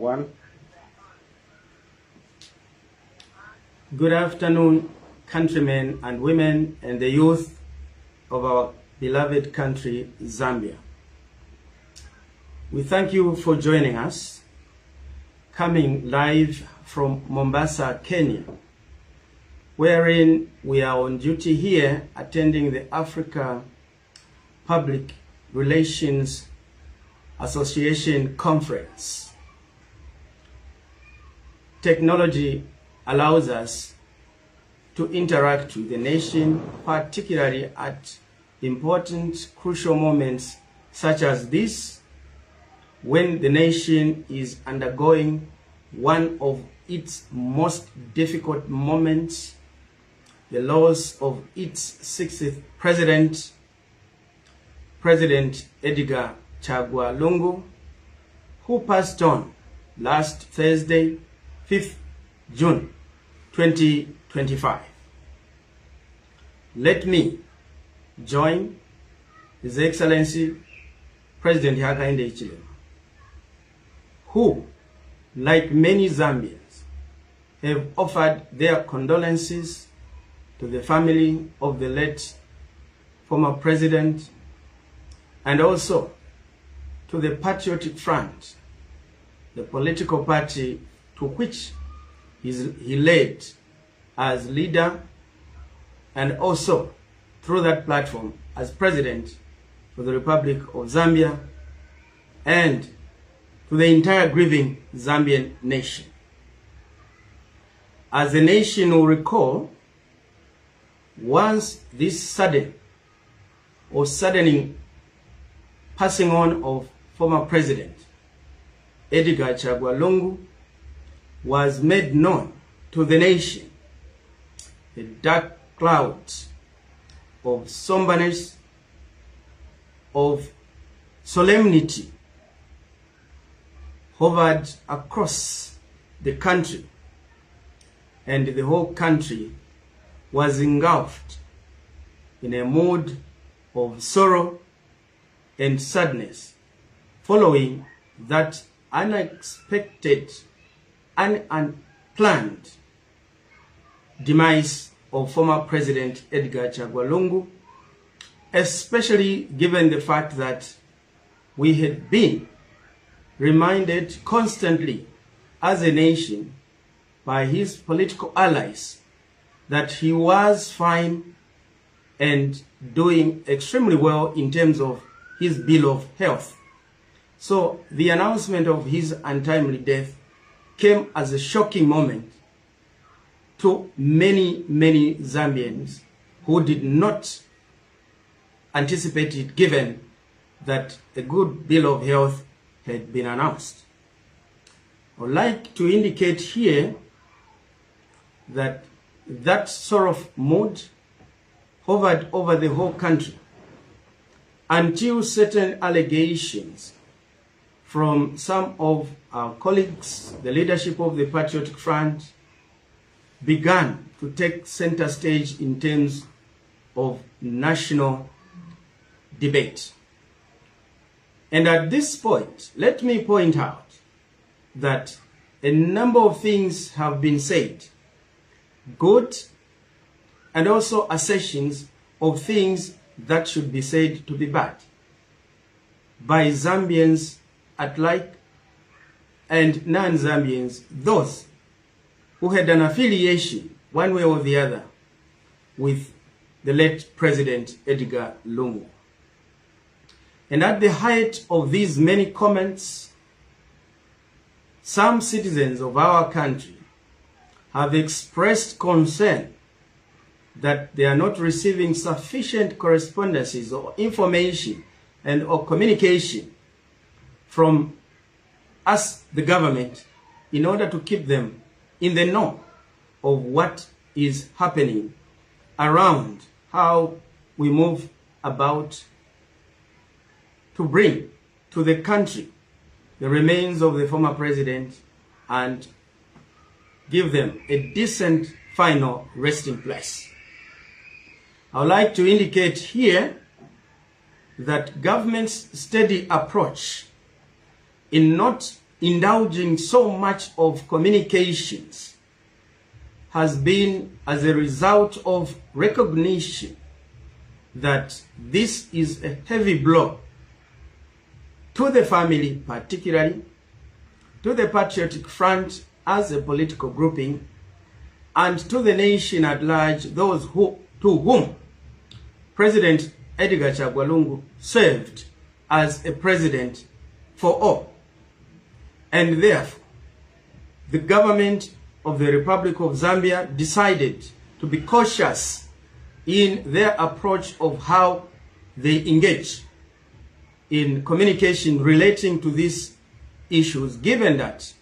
One. Good afternoon, countrymen and women and the youth of our beloved country, Zambia. We thank you for joining us, coming live from Mombasa, Kenya, wherein we are on duty here attending the Africa Public Relations Association Conference. Technology allows us to interact with the nation, particularly at important, crucial moments such as this, when the nation is undergoing one of its most difficult moments, the loss of its 60th president, President Edgar Chagwa Lungu, who passed on last Thursday, 5th June 2025. Let me join His Excellency President Hakainde Hichilema, who, like many Zambians, have offered their condolences to the family of the late former president and also to the Patriotic Front, the political party to which he led as leader, and also through that platform as president for the Republic of Zambia, and to the entire grieving Zambian nation. As the nation will recall, once this suddening passing on of former president Edgar Chagwa Lungu was made known to the nation, a dark cloud of somberness, of solemnity hovered across the country, and the whole country was engulfed in a mood of sorrow and sadness following that unexpected and unplanned demise of former President Edgar Chagwa Lungu, especially given the fact that we had been reminded constantly as a nation by his political allies that he was fine and doing extremely well in terms of his bill of health. So the announcement of his untimely death came as a shocking moment to many Zambians who did not anticipate it, given that a good bill of health had been announced. I would like to indicate here that that sort of mood hovered over the whole country until certain allegations from some of our colleagues, the leadership of the Patriotic Front, began to take center stage in terms of national debate. And at this point, let me point out that a number of things have been said, good and also assertions of things that should be said to be bad, by Zambians at like and non-Zambians, those who had an affiliation one way or the other with the late President Edgar Lungu. And at the height of these many comments, some citizens of our country have expressed concern that they are not receiving sufficient correspondences or information and or communication from us, the government, in order to keep them in the know of what is happening around how we move about to bring to the country the remains of the former president and give them a decent final resting place. I would like to indicate here that government's steady approach in not indulging so much of communications has been as a result of recognition that this is a heavy blow to the family, particularly to the Patriotic Front as a political grouping, and to the nation at large, those to whom President Edgar Chagwa Lungu served as a president for all. And therefore, the government of the Republic of Zambia decided to be cautious in their approach of how they engage in communication relating to these issues, given that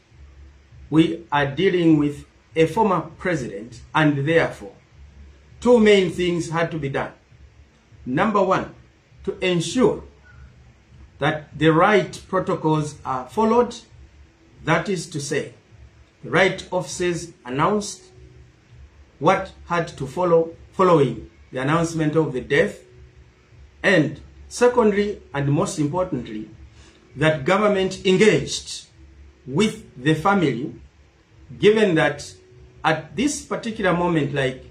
we are dealing with a former president, and therefore two main things had to be done. Number one, to ensure that the right protocols are followed. That is to say, the right officers announced what had to follow following the announcement of the death. And secondly, and most importantly, that government engaged with the family, given that at this particular moment, like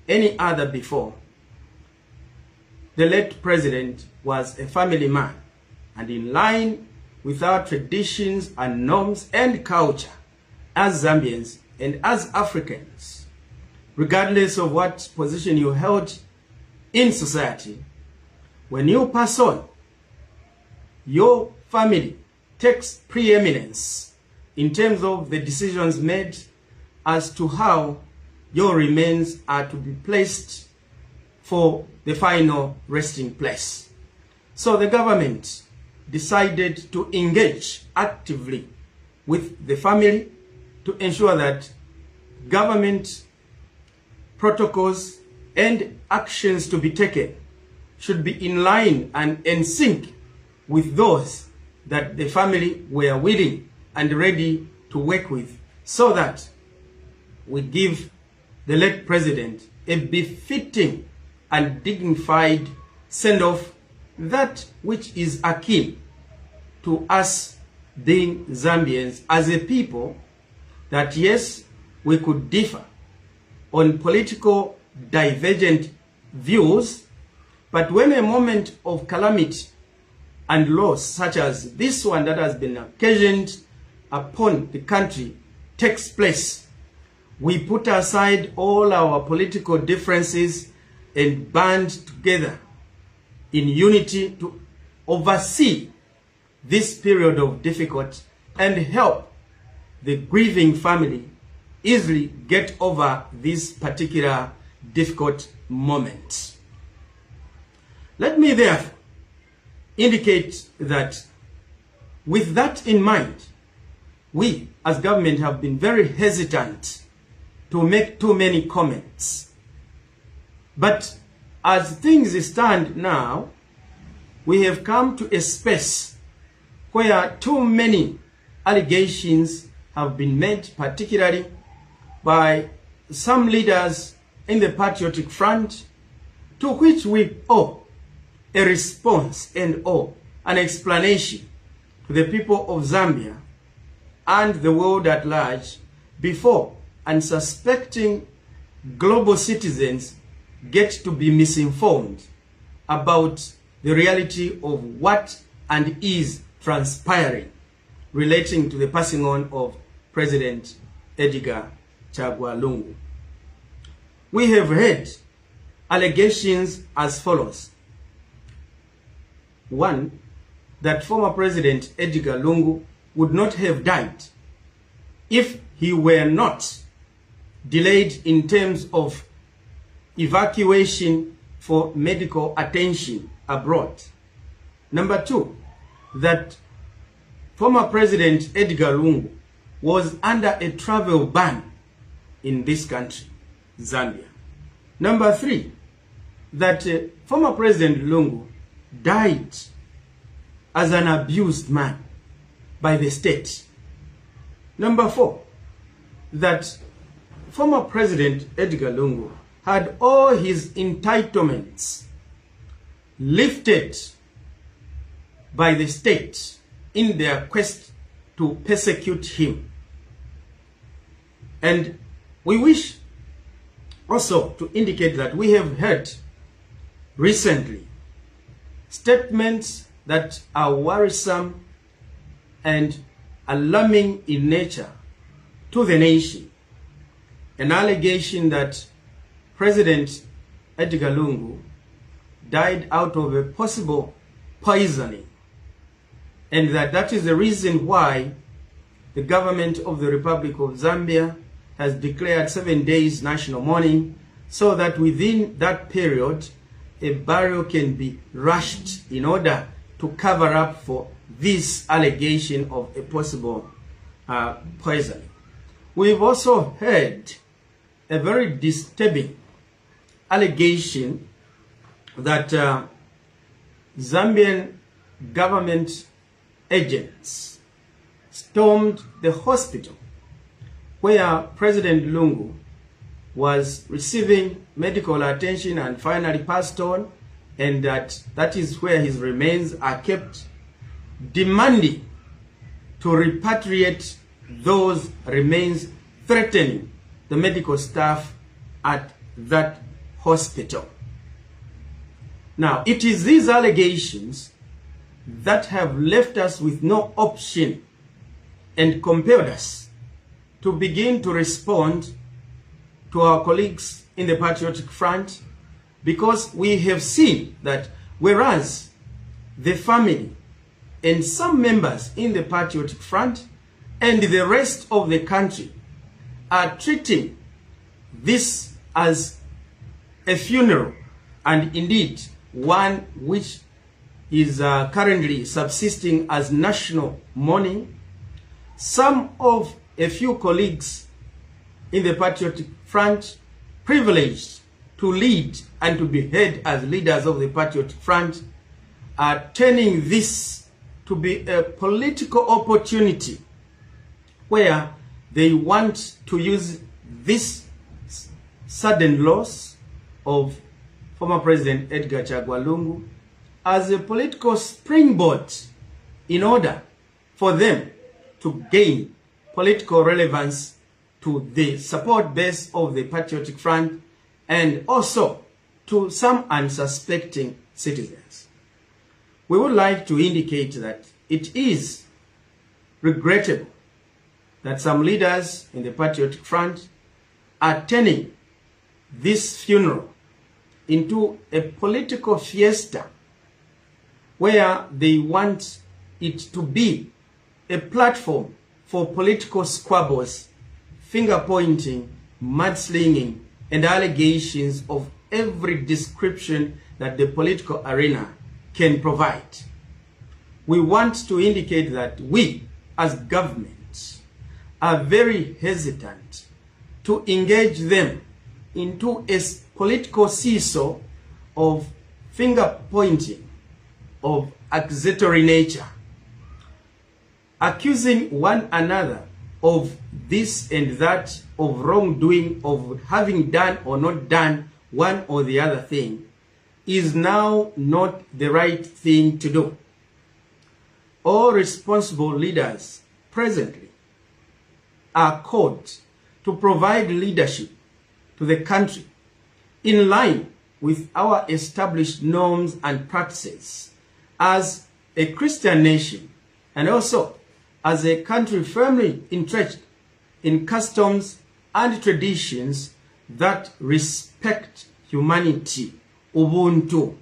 any other before, the late president was a family man, and in line with our traditions and norms and culture as Zambians and as Africans, regardless of what position you held in society, when you pass on, your family takes preeminence in terms of the decisions made as to how your remains are to be placed for the final resting place. So the government decided to engage actively with the family to ensure that government protocols and actions to be taken should be in line and in sync with those that the family were willing and ready to work with, so that we give the late president a befitting and dignified send-off, that which is akin to us being Zambians as a people, that yes, we could differ on political divergent views, but when a moment of calamity and loss such as this one that has been occasioned upon the country takes place, we put aside all our political differences and band together in unity to oversee this period of difficulty and help the grieving family easily get over this particular difficult moment. Let me therefore indicate that with that in mind, we as government have been very hesitant to make too many comments. But as things stand now, we have come to a space where too many allegations have been made, particularly by some leaders in the Patriotic Front, to which we owe a response and owe an explanation to the people of Zambia and the world at large before unsuspecting global citizens get to be misinformed about the reality of what and is transpiring relating to the passing on of President Edgar Chagwa Lungu. We have heard allegations as follows. One, that former President Edgar Lungu would not have died if he were not delayed in terms of evacuation for medical attention abroad. Number two, that former President Edgar Lungu was under a travel ban in this country, Zambia. Number three, that former President Lungu died as an abused man by the state. Number four, that former President Edgar Lungu had all his entitlements lifted by the state in their quest to persecute him. And we wish also to indicate that we have heard recently statements that are worrisome and alarming in nature to the nation. An allegation that President Edgar Lungu died out of a possible poisoning, and that is the reason why the government of the Republic of Zambia has declared 7 days national mourning, so that within that period a burial can be rushed in order to cover up for this allegation of a possible poisoning. We've also heard a very disturbing allegation that Zambian government agents stormed the hospital where President Lungu was receiving medical attention and finally passed on, and that is where his remains are kept, demanding to repatriate those remains, threatening the medical staff at that hospital. Now, it is these allegations that have left us with no option and compelled us to begin to respond to our colleagues in the Patriotic Front, because we have seen that whereas the family and some members in the Patriotic Front and the rest of the country are treating this as a funeral, and indeed one which is currently subsisting as national mourning, some of a few colleagues in the Patriotic Front, privileged to lead and to be heard as leaders of the Patriotic Front, are turning this to be a political opportunity where they want to use this sudden loss of former President Edgar Lungu as a political springboard in order for them to gain political relevance to the support base of the Patriotic Front and also to some unsuspecting citizens. We would like to indicate that it is regrettable that some leaders in the Patriotic Front are turning this funeral into a political fiesta where they want it to be a platform for political squabbles, finger-pointing, mudslinging, and allegations of every description that the political arena can provide. We want to indicate that we, as government, are very hesitant to engage them into a political seesaw of finger-pointing, of accusatory nature, accusing one another of this and that, of wrongdoing, of having done or not done one or the other thing, is now not the right thing to do. All responsible leaders presently are called to provide leadership to the country in line with our established norms and practices as a Christian nation, and also as a country firmly entrenched in customs and traditions that respect humanity, Ubuntu.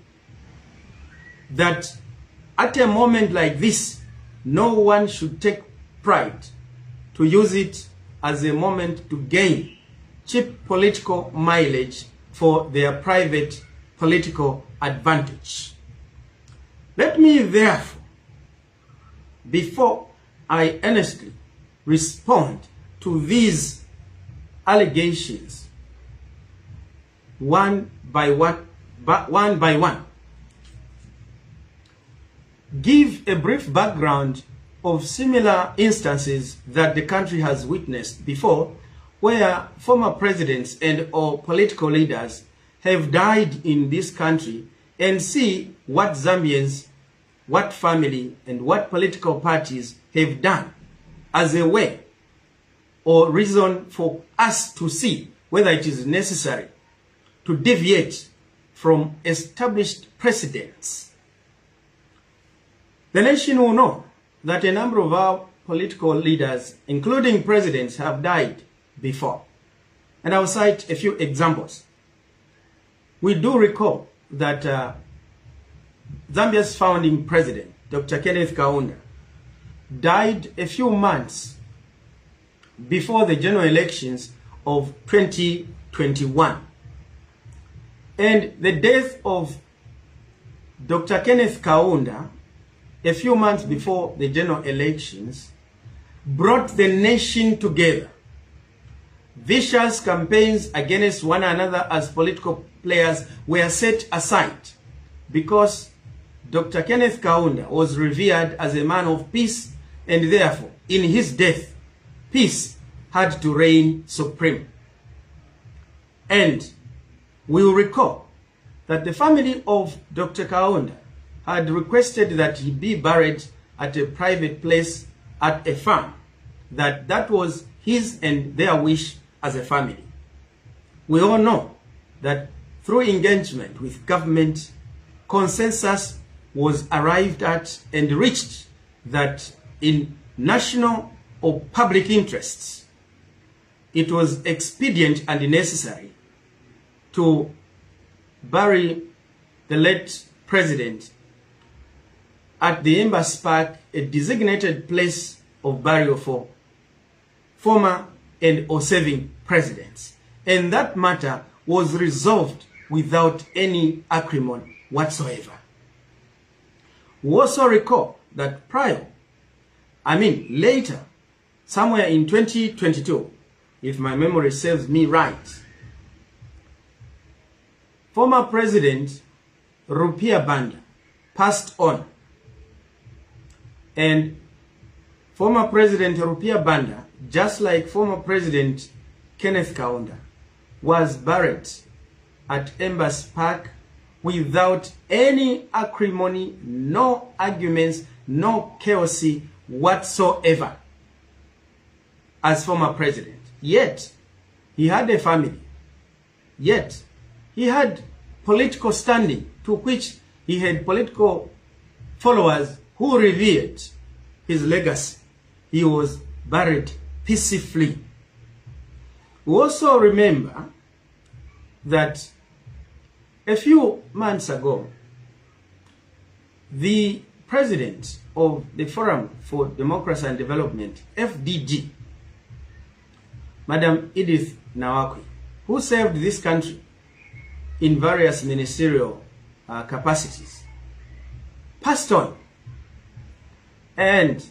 That at a moment like this, no one should take pride to use it as a moment to gain cheap political mileage for their private political advantage. Let me therefore, before I earnestly respond to these allegations one by one, give a brief background of similar instances that the country has witnessed before, where former presidents and or political leaders have died in this country, and see what Zambians, what family, and what political parties have done as a way or reason for us to see whether it is necessary to deviate from established precedents. The nation will know that a number of our political leaders, including presidents, have died before. And I'll cite a few examples. We do recall that Zambia's founding president, Dr. Kenneth Kaunda, died a few months before the general elections of 2021. And the death of Dr. Kenneth Kaunda, a few months before the general elections, brought the nation together. Vicious campaigns against one another as political players were set aside because Dr. Kenneth Kaunda was revered as a man of peace, and therefore, in his death, peace had to reign supreme. And we will recall that the family of Dr. Kaunda had requested that he be buried at a private place at a farm, that was his and their wish as a family. We all know that through engagement with government, consensus was arrived at and reached that in national or public interests, it was expedient and necessary to bury the late president at the Embassy Park, a designated place of burial for former and or serving presidents. And that matter was resolved without any acrimony whatsoever. We also recall that later, somewhere in 2022, if my memory serves me right, former President Rupia Banda passed on. And former President Rupia Banda, just like former President Kenneth Kaunda, was buried at Embassy Park without any acrimony, no arguments, no chaos whatsoever as former president. Yet, he had a family. Yet, he had political standing to which he had political followers who revered his legacy. He was buried peacefully. We also remember that a few months ago, the president of the Forum for Democracy and Development, FDD, Madam Edith Nawakwi, who served this country in various ministerial capacities, passed on. And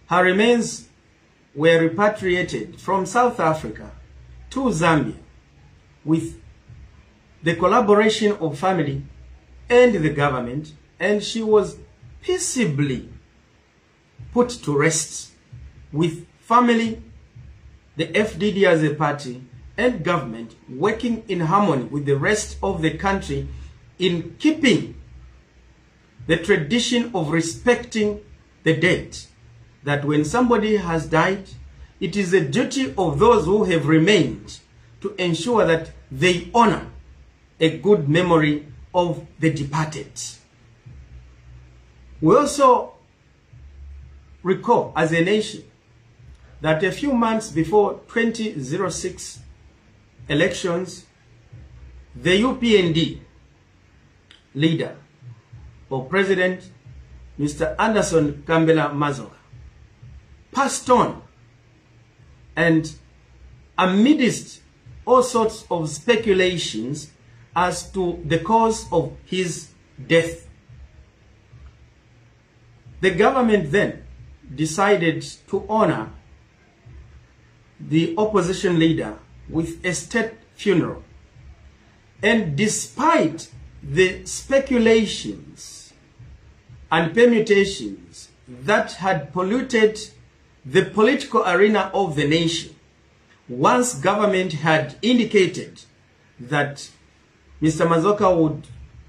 her remains were repatriated from South Africa to Zambia with the collaboration of family and the government, and she was peaceably put to rest with family, the FDD as a party, and government working in harmony with the rest of the country in keeping the tradition of respecting the dead. That when somebody has died, it is the duty of those who have remained to ensure that they honor a good memory of the departed. We also recall as a nation that a few months before 2006 elections, the UPND leader or president, Mr. Anderson Kambela Mazoka, passed on, and amidst all sorts of speculations as to the cause of his death, the government then decided to honor the opposition leader with a state funeral. And despite the speculations and permutations that had polluted the political arena of the nation, once government had indicated that Mr. Mazoka would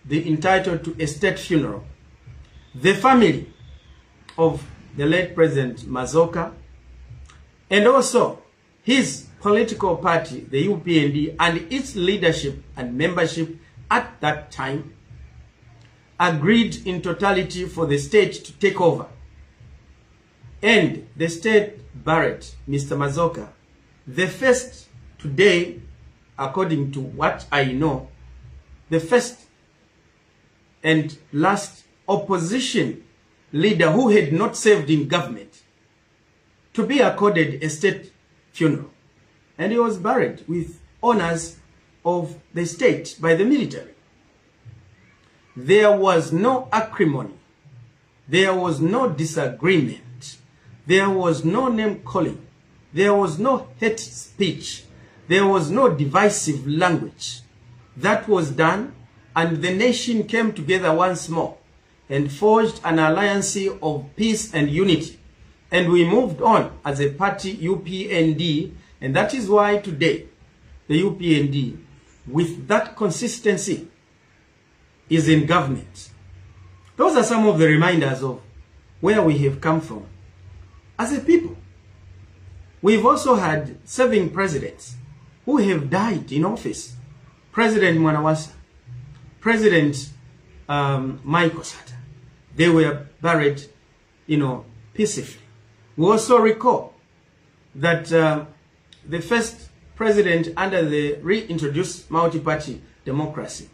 be entitled to a state funeral, the family of the late President Mazoka, and also his political party, the UPND, and its leadership and membership at that time agreed in totality for the state to take over. And the state buried Mr. Mazoka, the first today, according to what I know, the first and last opposition leader who had not served in government to be accorded a state funeral. And he was buried with honors of the state by the military. There was no acrimony. There was no disagreement. There was no name calling. There was no hate speech. There was no divisive language. That was done, and the nation came together once more and forged an alliance of peace and unity. And we moved on as a party, UPND, and that is why today the UPND, with that consistency, is in government. Those are some of the reminders of where we have come from as a people. We've also had serving presidents who have died in office. President Mwanawasa, President Michael Sata, they were buried, peacefully. We also recall that the first president under the reintroduced multi-party democracy,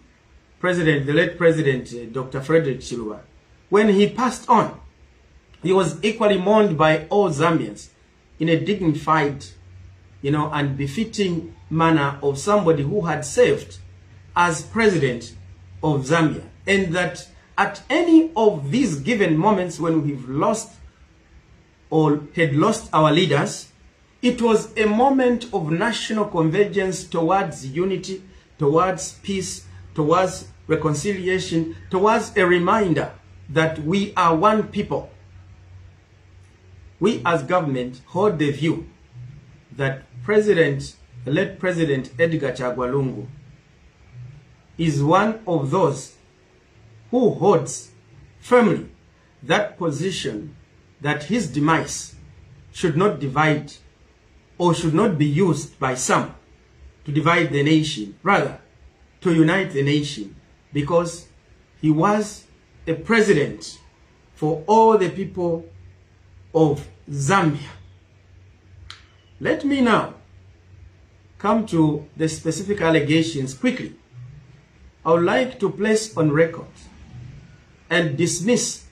the late President Dr. Frederick Chiluba, when he passed on, he was equally mourned by all Zambians in a dignified, and befitting manner of somebody who had served as president of Zambia. And that at any of these given moments when we've lost or had lost our leaders, it was a moment of national convergence towards unity, towards peace, towards reconciliation, towards a reminder that we are one people. We as government hold the view that the late President Edgar Chagwa Lungu is one of those who holds firmly that position that his demise should not divide or should not be used by some to divide the nation, rather to unite the nation, because he was a president for all the people of Zambia. Let me now come to the specific allegations quickly. I would like to place on record and dismiss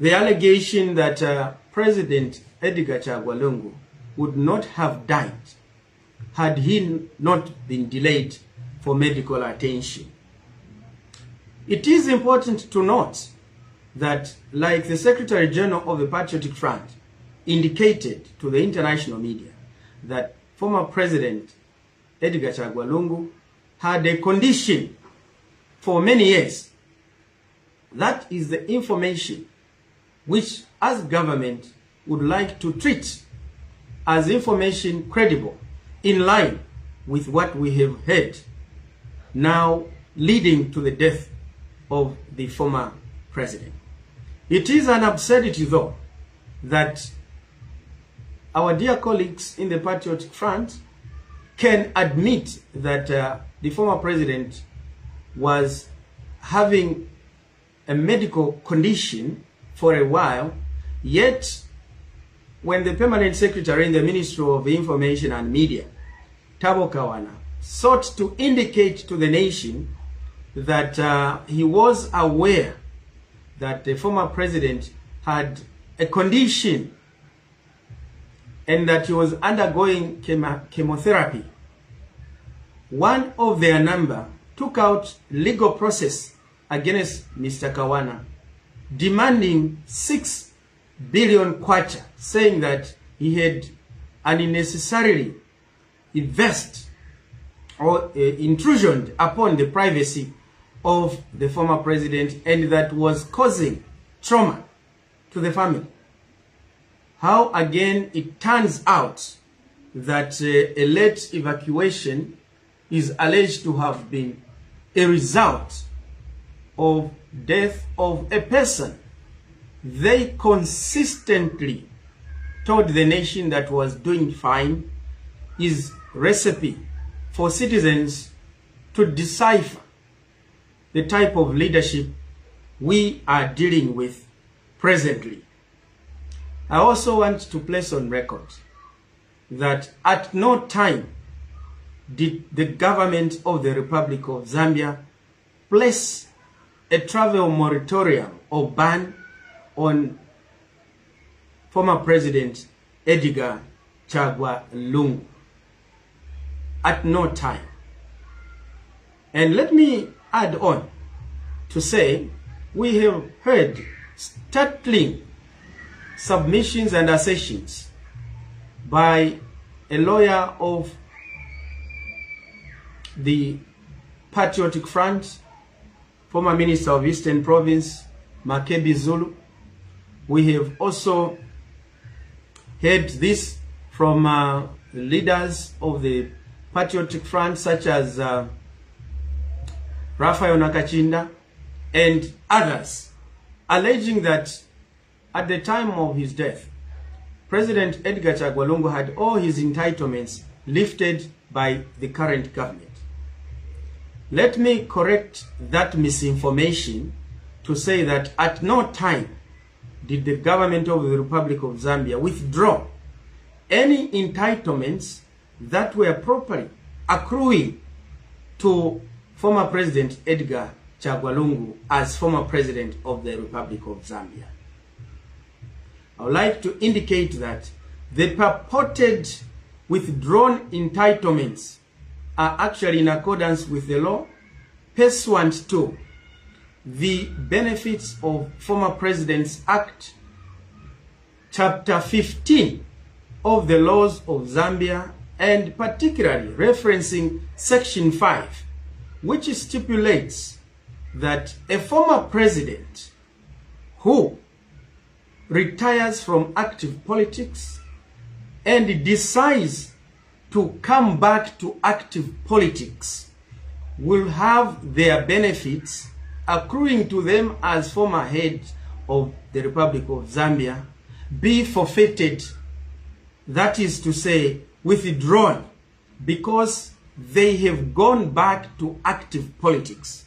the allegation that President Edgar Chagwa Lungu would not have died had he not been delayed for medical attention. It is important to note that, like the Secretary General of the Patriotic Front indicated to the international media, that former President Edgar Chagwa Lungu had a condition for many years. That is the information which, as government, would like to treat as information credible, in line with what we have heard, now leading to the death of the former president. It is an absurdity, though, that our dear colleagues in the Patriotic Front can admit that the former president was having a medical condition for a while, yet when the permanent secretary in the Ministry of Information and Media, Tabo Kawana, sought to indicate to the nation that he was aware that the former president had a condition and that he was undergoing chemotherapy, one of their number took out legal process against Mr. Kawana, demanding 6 billion kwacha, saying that he had unnecessarily invest or intrusion upon the privacy of the former president, and that was causing trauma to the family. How again it turns out that a late evacuation is alleged to have been a result of death of a person they consistently told the nation that was doing fine is recipe for citizens to decipher the type of leadership we are dealing with presently. I also want to place on record that at no time did the government of the Republic of Zambia place a travel moratorium or ban on former President Edgar Chagwa Lungu. At no time. And let me add on to say, we have heard startling submissions and assertions by a lawyer of the Patriotic Front, former Minister of Eastern Province, Makebi Zulu. We have also heard this from the leaders of the Patriotic Front, such as Raphael Nakachinda and others, alleging that at the time of his death, President Edgar Chagwa Lungu had all his entitlements lifted by the current government. Let me correct that misinformation to say that at no time did the government of the Republic of Zambia withdraw any entitlements that were properly accruing to former President Edgar Chagwa Lungu as former President of the Republic of Zambia. I would like to indicate that the purported withdrawn entitlements are actually in accordance with the law, pursuant to the Benefits of Former Presidents Act, Chapter 15 of the laws of Zambia, and particularly referencing Section 5, which stipulates that a former president who retires from active politics and decides to come back to active politics will have their benefits accruing to them as former head of the Republic of Zambia be forfeited, that is to say, withdrawn, because they have gone back to active politics.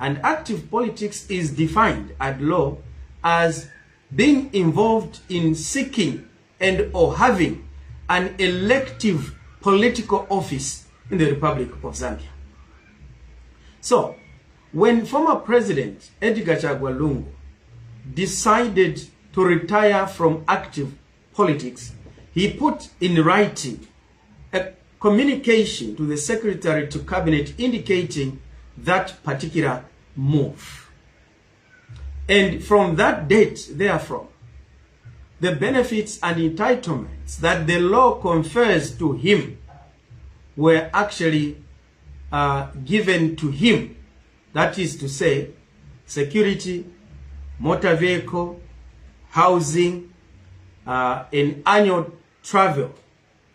And active politics is defined at law as being involved in seeking and or having an elective political office in the Republic of Zambia. So, when former President Edgar Chagwa Lungu decided to retire from active politics, he put in writing a communication to the Secretary to Cabinet indicating that particular move. And from that date, therefore, the benefits and entitlements that the law confers to him were actually given to him. That is to say, security, motor vehicle, housing, an annual travel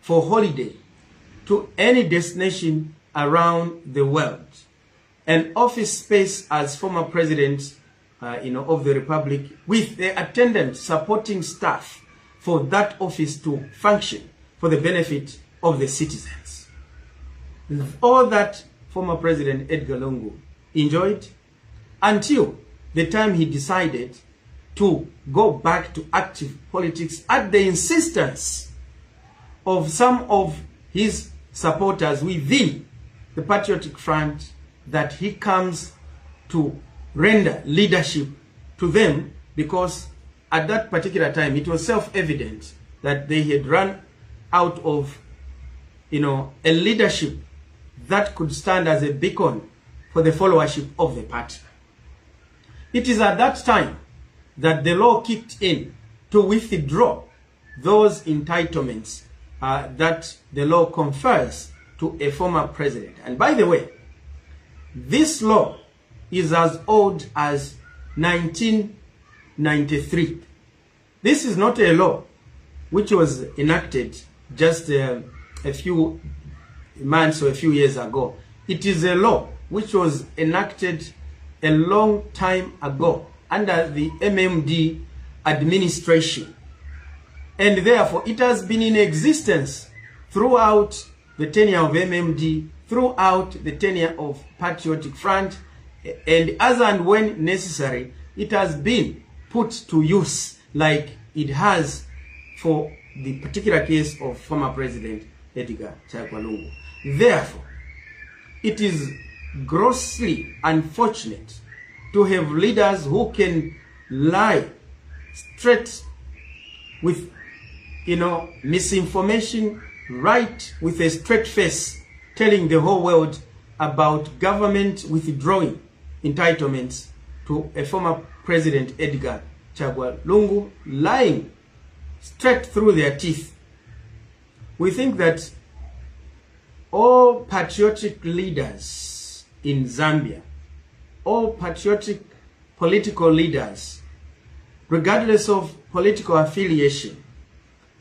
for holiday to any destination around the world, an office space as former president of the Republic, with the attendant supporting staff for that office to function for the benefit of the citizens. All that former President Edgar Lungu enjoyed until the time he decided to go back to active politics at the insistence of some of his supporters within the Patriotic Front, that he comes to render leadership to them, because at that particular time it was self-evident that they had run out of a leadership that could stand as a beacon for the followership of the party. It is at that time that the law kicked in to withdraw those entitlements that the law confers to a former president. And by the way, this law is as old as 1993. This is not a law which was enacted just a few months or a few years ago. It is a law which was enacted a long time ago under the MMD administration. And therefore, it has been in existence throughout the tenure of MMD, throughout the tenure of Patriotic Front, and as and when necessary, it has been put to use like it has for the particular case of former President Edgar Chagwa Lungu. Therefore, it is grossly unfortunate to have leaders who can lie straight with, misinformation, right with a straight face, telling the whole world about government withdrawing entitlements to a former President Edgar Chagwa Lungu, lying straight through their teeth. We think that all patriotic leaders in Zambia, all patriotic political leaders, regardless of political affiliation,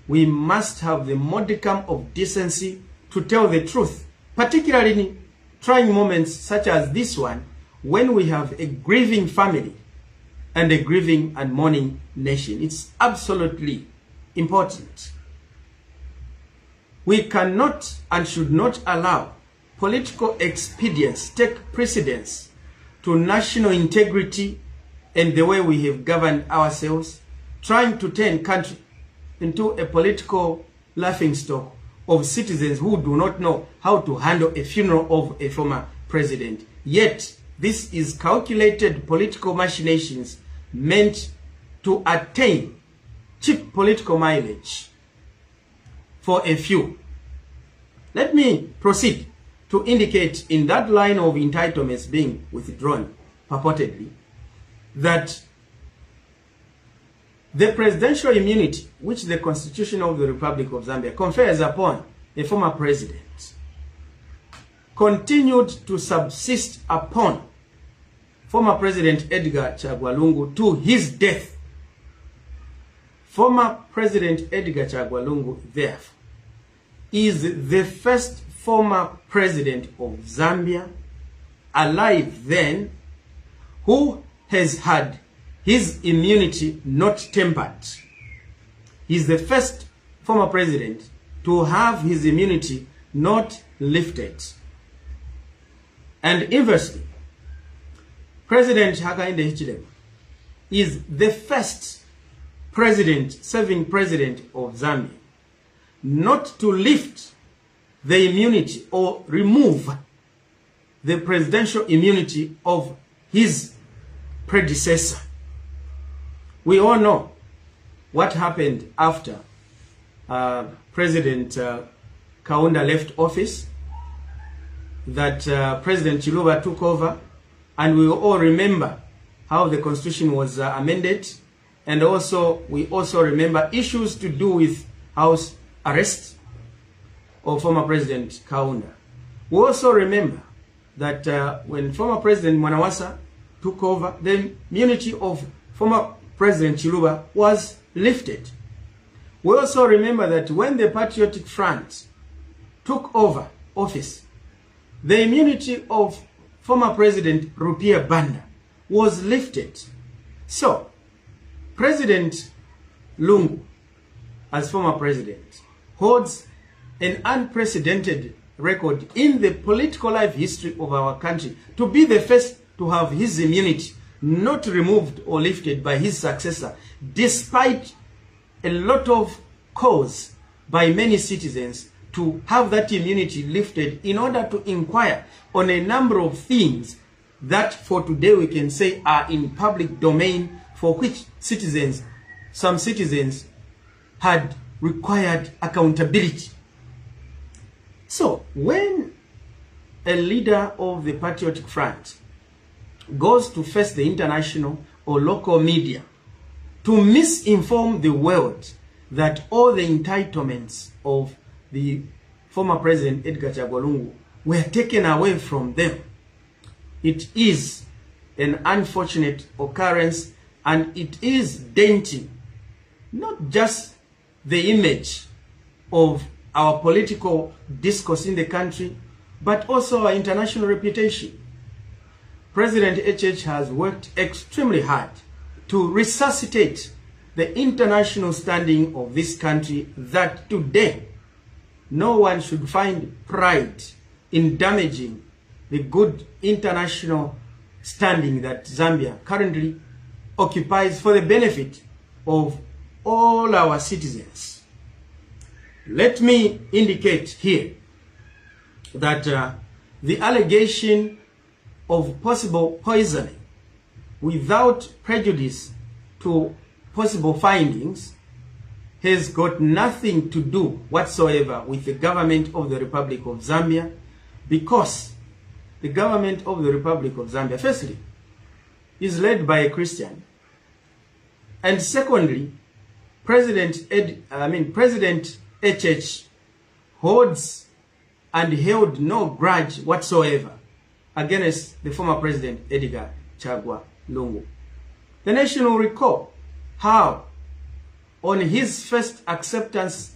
we must have the modicum of decency to tell the truth, particularly in trying moments such as this one, when we have a grieving family and a grieving and mourning nation. It's absolutely important. We cannot and should not allow political expedience take precedence to national integrity and the way we have governed ourselves, trying to turn country into a political laughingstock of citizens who do not know how to handle a funeral of a former president. Yet, this is calculated political machinations meant to attain cheap political mileage for a few. Let me proceed to indicate in that line of entitlements being withdrawn, purportedly, that the presidential immunity which the Constitution of the Republic of Zambia confers upon a former president continued to subsist upon former President Edgar Chagwa Lungu to his death. Former President Edgar Chagwa Lungu, therefore, is the first former president of Zambia, alive then, who has had his immunity not tempered. He's the first former president to have his immunity not lifted. And inversely, President Hakainde Hichilema is the first president, serving president of Zambia, not to lift the immunity or remove the presidential immunity of his predecessor. We all know what happened after President Kaunda left office, that President Chiluba took over, and we all remember how the Constitution was amended, and we also remember issues to do with house arrest of former President Kaunda. We also remember that when former President Mwanawasa took over, the immunity of former President Chiluba was lifted. We also remember that when the Patriotic Front took over office, the immunity of former President Rupia Banda was lifted. So, President Lungu, as former president, holds an unprecedented record in the political life history of our country to be the first to have his immunity not removed or lifted by his successor, despite a lot of calls by many citizens to have that immunity lifted in order to inquire on a number of things that for today we can say are in public domain, for which some citizens had required accountability. So when a leader of the Patriotic Front goes to face the international or local media to misinform the world that all the entitlements of the former President Edgar Chagwa Lungu were taken away from them, it is an unfortunate occurrence, and it is denting not just the image of our political discourse in the country, but also our international reputation. President HH has worked extremely hard to resuscitate the international standing of this country, that today no one should find pride in damaging the good international standing that Zambia currently occupies for the benefit of all our citizens. Let me indicate here that the allegation of possible poisoning without prejudice to possible findings has got nothing to do whatsoever with the government of the Republic of Zambia, because the government of the Republic of Zambia, firstly, is led by a Christian, and secondly, President HH holds and held no grudge whatsoever against the former President Edgar Chagwa Lungu. The nation will recall how on his first acceptance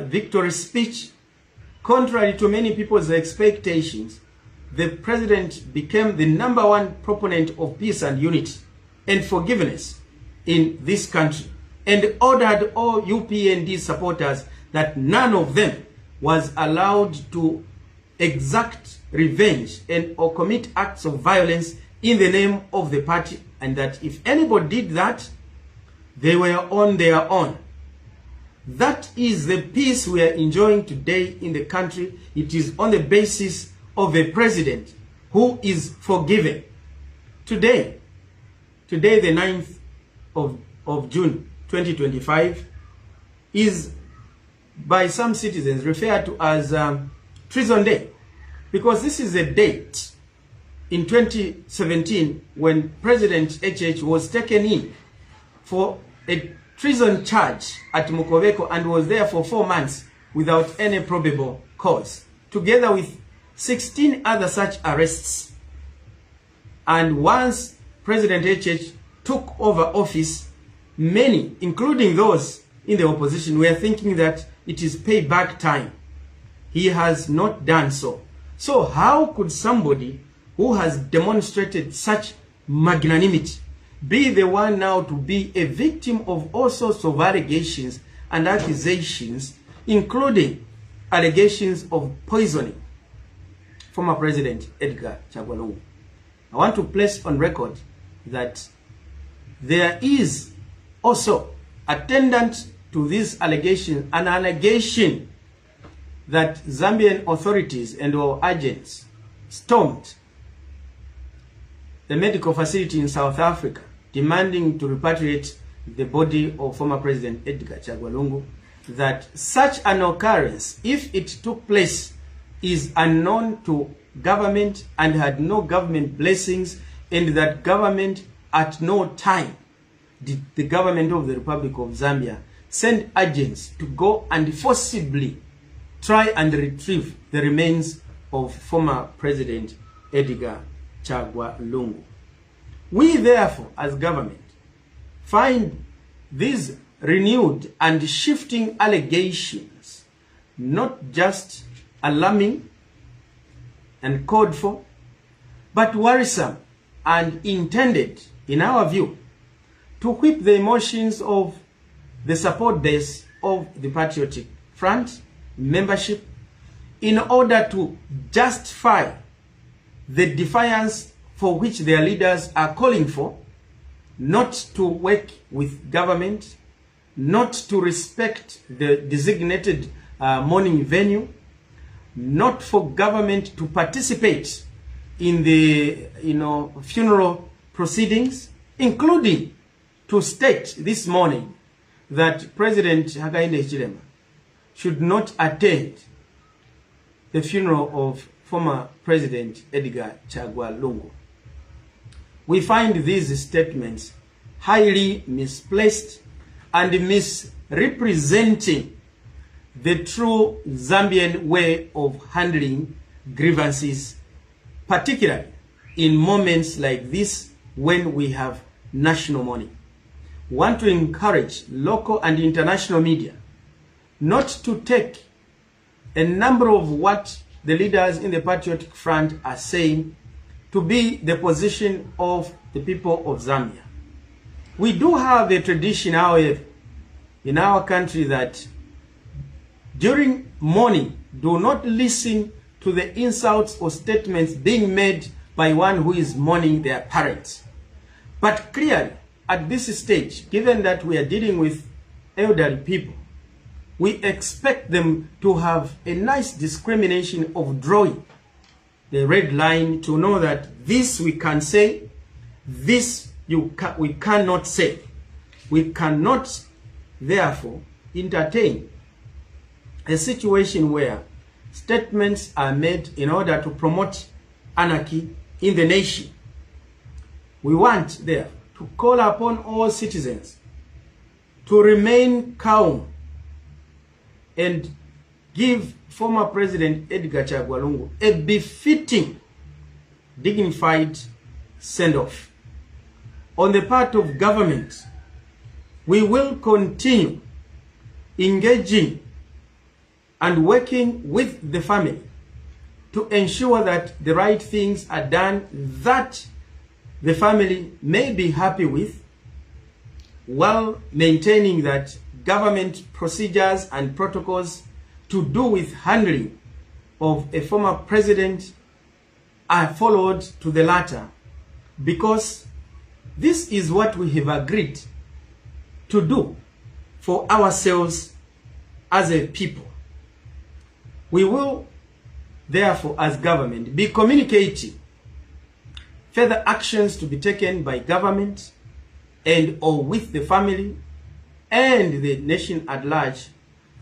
victory speech, contrary to many people's expectations, the president became the #1 proponent of peace and unity and forgiveness in this country, and ordered all UPND supporters that none of them was allowed to exact revenge and or commit acts of violence in the name of the party, and that if anybody did that, they were on their own. That is the peace we are enjoying today in the country. It is on the basis of a president who is forgiving. Today, the 9th of June 2025, is by some citizens referred to as Treason Day, because this is a date in 2017 when President HH was taken in for a treason charge at Mukobeko and was there for 4 months without any probable cause, together with 16 other such arrests. And once President HH took over office, many, including those in the opposition, were thinking that it is payback time. He has not done so. So how could somebody who has demonstrated such magnanimity be the one now to be a victim of all sorts of allegations and accusations, including allegations of poisoning former President Edgar Chagwa Lungu? I want to place on record that there is also attendant to this allegation an allegation that Zambian authorities and or agents stormed the medical facility in South Africa, demanding to repatriate the body of former President Edgar Chagwa Lungu. That such an occurrence, if it took place, is unknown to government and had no government blessings, and that government at no time did the government of the Republic of Zambia send agents to go and forcibly try and retrieve the remains of former President Edgar Chagwa Lungu. We therefore, as government, find these renewed and shifting allegations not just alarming and called for, but worrisome and intended, in our view, to whip the emotions of the support base of the Patriotic Front membership in order to justify the defiance for which their leaders are calling for, not to work with government, not to respect the designated mourning venue, not for government to participate in the funeral proceedings, including to state this morning that President Hakainde Hichilema should not attend the funeral of former President Edgar Chagwa Lungu. We find these statements highly misplaced and misrepresenting the true Zambian way of handling grievances, particularly in moments like this when we have national mourning. We want to encourage local and international media not to take a number of what the leaders in the Patriotic Front are saying to be the position of the people of Zambia. We do have a tradition, however, in our country that during mourning, do not listen to the insults or statements being made by one who is mourning their parents. But clearly, at this stage, given that we are dealing with elderly people, we expect them to have a nice discrimination of drawing the red line to know that this we can say, this we cannot say. We cannot, therefore, entertain a situation where statements are made in order to promote anarchy in the nation. We want, there, to call upon all citizens to remain calm and give former President Edgar Chagwa Lungu a befitting, dignified send-off. On the part of government, we will continue engaging and working with the family to ensure that the right things are done that the family may be happy with, while maintaining that government procedures and protocols to do with handling of a former president are followed to the latter, because this is what we have agreed to do for ourselves as a people. We will, therefore, as government, be communicating further actions to be taken by government and or with the family and the nation at large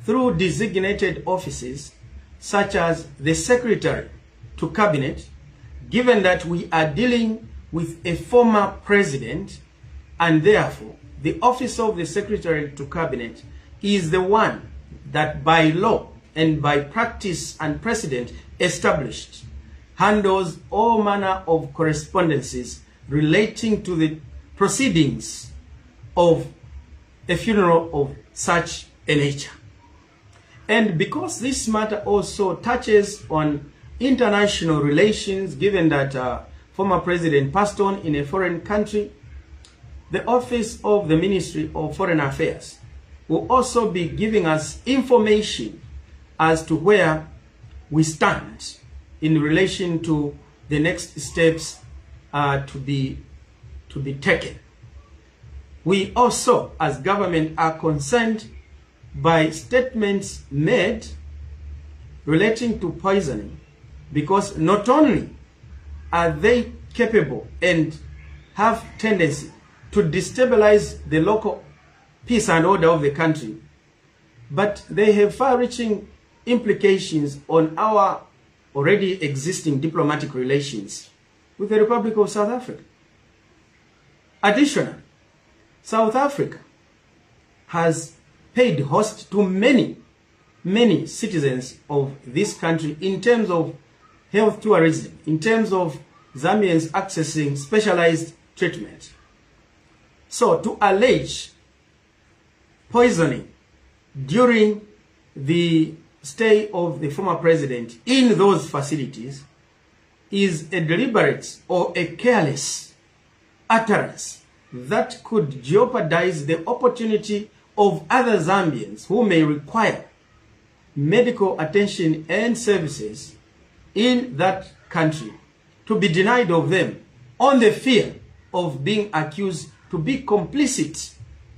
through designated offices such as the Secretary to Cabinet, given that we are dealing with a former president, and therefore the office of the Secretary to Cabinet is the one that by law and by practice and precedent established handles all manner of correspondences relating to the proceedings of a funeral of such a nature. And because this matter also touches on international relations, given that former president passed on in a foreign country, the office of the Ministry of Foreign Affairs will also be giving us information as to where we stand in relation to the next steps to be taken. We also, as government, are concerned by statements made relating to poisoning, because not only are they capable and have tendency to destabilize the local peace and order of the country, but they have far-reaching implications on our already existing diplomatic relations with the Republic of South Africa. Additionally, South Africa has paid host to many citizens of this country in terms of health tourism, in terms of Zambians accessing specialized treatment. So to allege poisoning during the stay of the former president in those facilities is a deliberate or a careless utterance that could jeopardize the opportunity of other Zambians who may require medical attention and services in that country to be denied of them on the fear of being accused to be complicit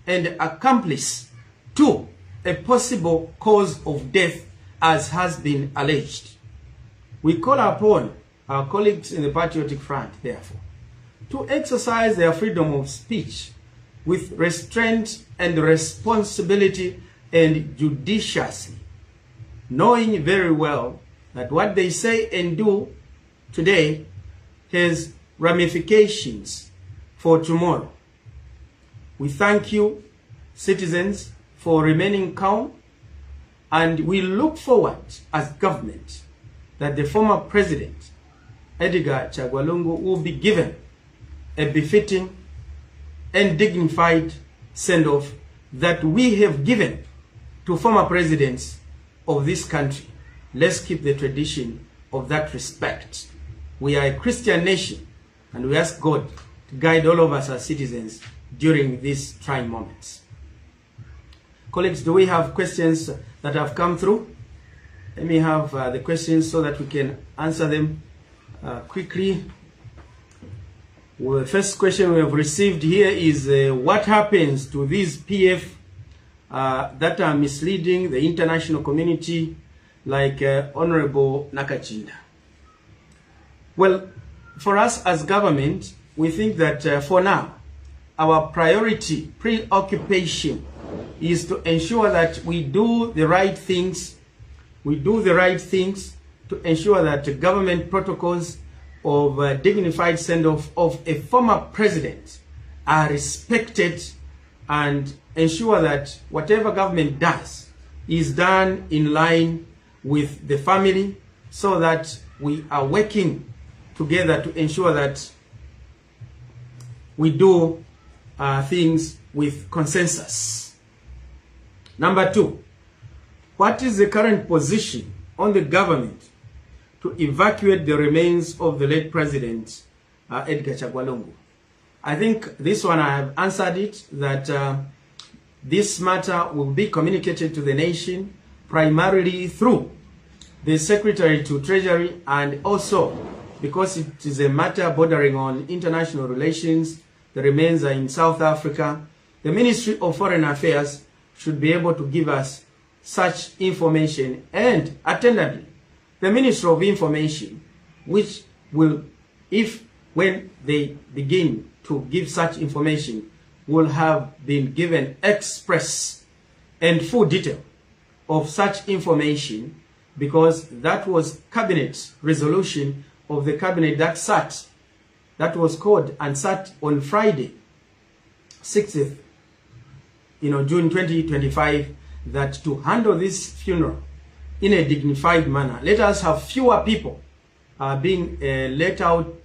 and accomplice to a possible cause of death, as has been alleged. We call upon our colleagues in the Patriotic Front, therefore, to exercise their freedom of speech with restraint and responsibility and judiciously, knowing very well that what they say and do today has ramifications for tomorrow. We thank you, citizens, for remaining calm, and we look forward as government that the former president, Edgar Chagwa Lungu, will be given a befitting and dignified send-off that we have given to former presidents of this country. Let's keep the tradition of that respect. We are a Christian nation, and we ask God to guide all of us as citizens during these trying moments. Colleagues, do we have questions that have come through? Let me have the questions so that we can answer them quickly. Well, the first question we have received here is what happens to these PF that are misleading the international community, like Honorable Nakachinda? Well, for us as government, we think that for now, our priority, preoccupation, is to ensure that we do the right things. We do the right things to ensure that the government protocols of dignified send-off of a former president are respected, and ensure that whatever government does is done in line with the family, so that we are working together to ensure that we do things with consensus. Number two, what is the current position on the government to evacuate the remains of the late President Edgar Chagwa Lungu? I think this one I have answered it, that this matter will be communicated to the nation primarily through the Secretary to Treasury, and also because it is a matter bordering on international relations, the remains are in South Africa, the Ministry of Foreign Affairs should be able to give us such information, and attendantly, the Ministry of Information, which will, when they begin to give such information, will have been given express and full detail of such information, because that was cabinet resolution of the cabinet that sat, that was called and sat on Friday, 6th, June 2025, that to handle this funeral in a dignified manner, let us have fewer people being let out,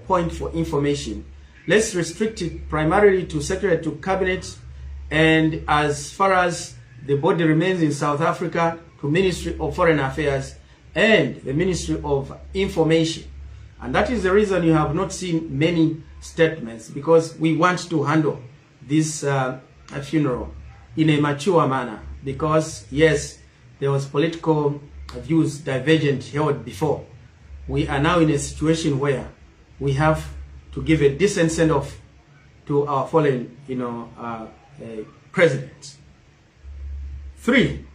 point for information. Let's restrict it primarily to Secretary to Cabinet, and as far as the body remains in South Africa, to Ministry of Foreign Affairs and the Ministry of Information. And that is the reason you have not seen many statements, because we want to handle this funeral in a mature manner, because yes, there was political views divergent held before. We are now in a situation where we have to give a decent send-off to our fallen, president. 3,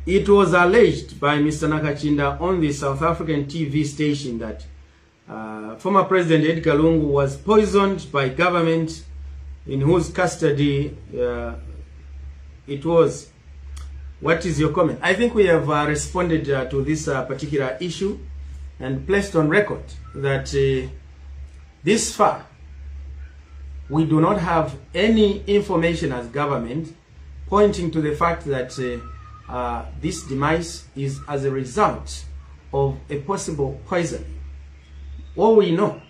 it was alleged by Mr. Nakachinda on the South African TV station that former President Edgar Lungu was poisoned by government in whose custody it was. What is your comment? I think we have responded to this particular issue and placed on record that this far we do not have any information as government pointing to the fact that this demise is as a result of a possible poisoning. All we know,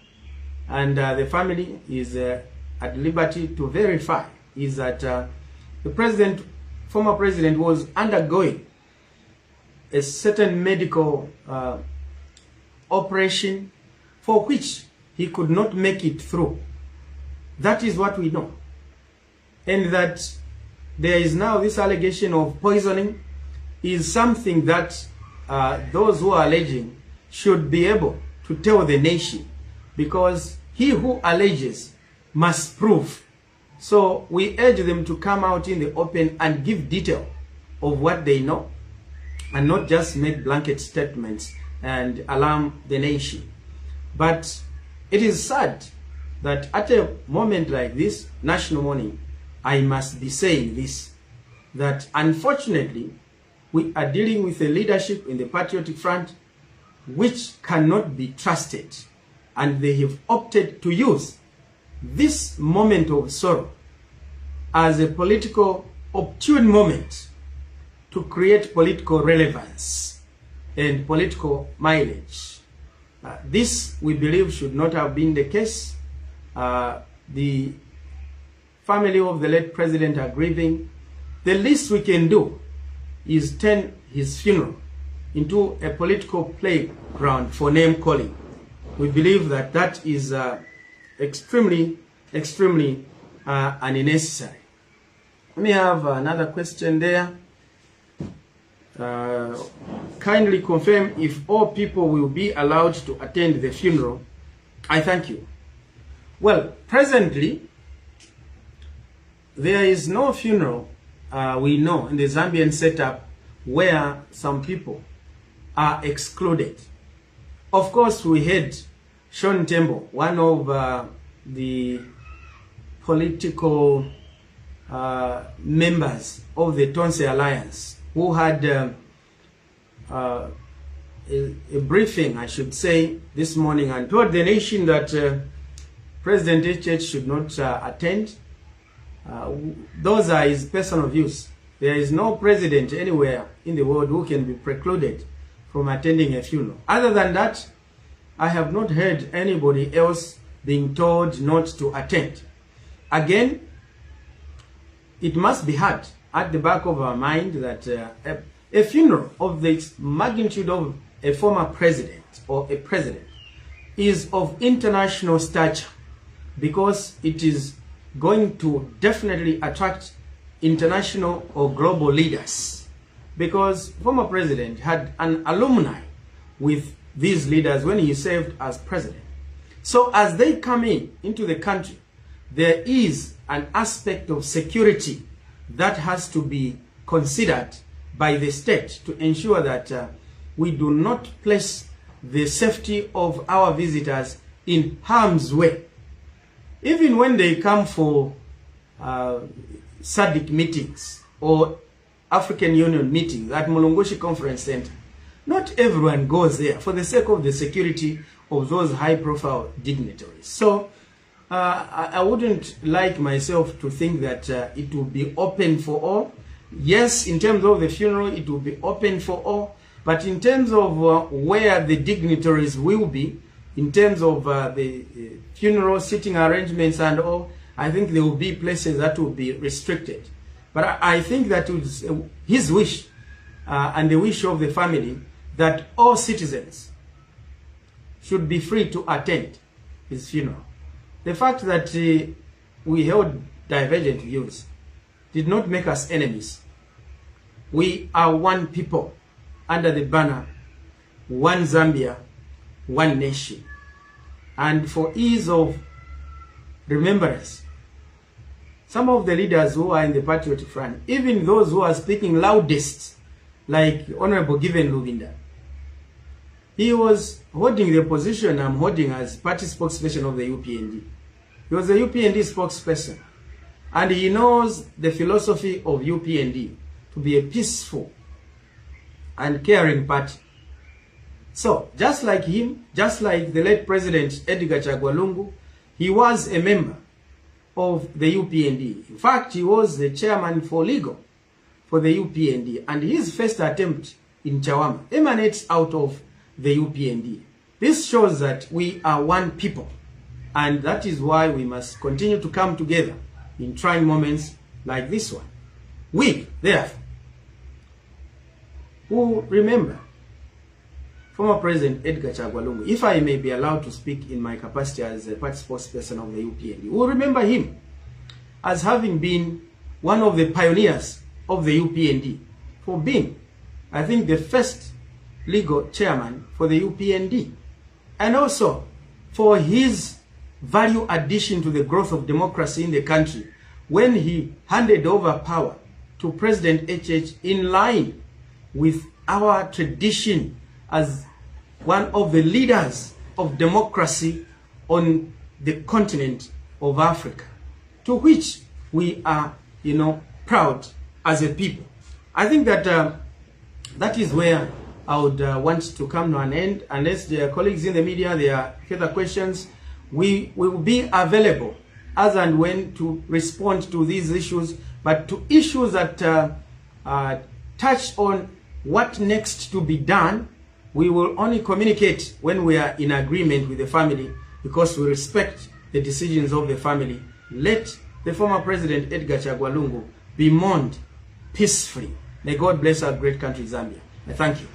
and the family is at liberty to verify, is that the former president was undergoing a certain medical operation for which he could not make it through. That is what we know. And that there is now this allegation of poisoning is something that those who are alleging should be able to tell the nation, because he who alleges must prove. So we urge them to come out in the open and give detail of what they know, and not just make blanket statements and alarm the nation. But it is sad that at a moment like this, national mourning, I must be saying this, that unfortunately we are dealing with a leadership in the Patriotic Front which cannot be trusted, and they have opted to use this moment of sorrow as a political opportune moment to create political relevance and political mileage. This, we believe, should not have been the case. The family of the late president are grieving. The least we can do is turn his funeral into a political playground for name calling. We believe that that is extremely extremely unnecessary. Let me have another question there. Kindly confirm if all people will be allowed to attend the funeral. I thank you. Well, presently, there is no funeral we know in the Zambian setup where some people are excluded. Of course, we had Sean Tembo, one of the political members of the Tonse Alliance, who had a briefing, I should say, this morning and told the nation that President HH should not attend. Those are his personal views. There is no president anywhere in the world who can be precluded from attending a funeral. Other than that, I have not heard anybody else being told not to attend. Again, it must be had at the back of our mind that a funeral of the magnitude of a former president or a president is of international stature, because it is going to definitely attract international or global leaders, because former president had an alumni with these leaders when he served as president. So as they come into the country, there is an aspect of security that has to be considered by the state to ensure that we do not place the safety of our visitors in harm's way. Even when they come for SADC meetings or African Union meetings at Mulungushi Conference Center, not everyone goes there for the sake of the security of those high-profile dignitaries. So I wouldn't like myself to think that it will be open for all. Yes, in terms of the funeral, it will be open for all. But in terms of where the dignitaries will be, in terms of the funeral sitting arrangements and all, I think there will be places that will be restricted. But I think that it's his wish and the wish of the family that all citizens should be free to attend his funeral. The fact that we held divergent views did not make us enemies. We are one people under the banner, one Zambia, one nation. And for ease of remembrance, some of the leaders who are in the Patriotic Front, even those who are speaking loudest, like Honorable Given Lubinda, he was holding the position I'm holding as party spokesperson of the UPND. He was a UPND spokesperson, and he knows the philosophy of UPND to be a peaceful and caring party. So, just like him, just like the late President Edgar Chagwa Lungu, he was a member of the UPND. In fact, he was the chairman for legal for the UPND, and his first attempt in Chawama emanates out of the UPND. This shows that we are one people, and that is why we must continue to come together in trying moments like this one. We, therefore, who remember former President Edgar Chagwa Lungu, if I may be allowed to speak in my capacity as a party spokesperson of the UPND, will remember him as having been one of the pioneers of the UPND, for being, I think, the first legal chairman for the UPND, and also for his value addition to the growth of democracy in the country when he handed over power to President HH in line with our tradition as one of the leaders of democracy on the continent of Africa, to which we are, proud as a people. I think that that is where I would want to come to an end. Unless there are colleagues in the media, there are further questions, we will be available as and when to respond to these issues, but to issues that touch on what next to be done, we will only communicate when we are in agreement with the family, because we respect the decisions of the family. Let the former President Edgar Chagwa Lungu be mourned peacefully. May God bless our great country, Zambia. I thank you.